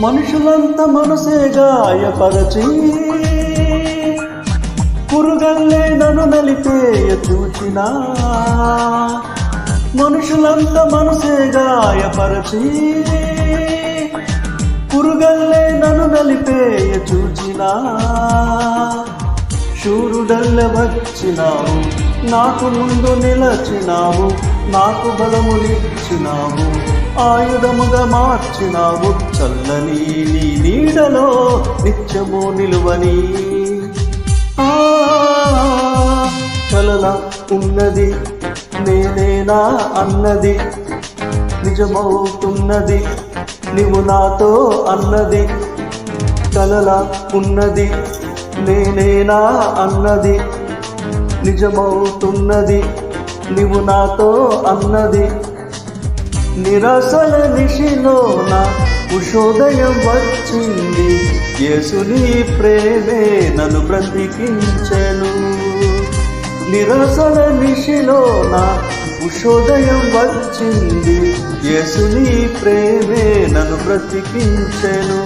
మనుషులంతా మనసే గాయపరచి పురుగల్లే నన్ను నలిపేయ చూచినా, మనుషులంతా మనసే గాయపరచి పురుగల్లే నన్ను నలిపేయ చూచినా, శూరుడల్లె వచ్చినావు, నాకు ముందు నిలచినావు, నాకు బలమునిచ్చినావు, ఆయుధముగా మార్చినావు, చల్లని నీ నీడలో నిత్యము నిలువని. కలలా ఉన్నది నేనేనా అన్నది నిజమవుతున్నది నీవు నాతో అన్నది. కలలా ఉన్నది నేనేనా అన్నది నిజమవుతున్నది నీవు నాతో అన్నది. నిరాశల నిశిలోన ఉషోదయం వచ్చింది, యేసుని ప్రేమే నన్ను బ్రతికించెను. నిరాశల నిశిలోన ఉషోదయం వచ్చింది, యేసుని ప్రేమే నన్ను బ్రతికించెను.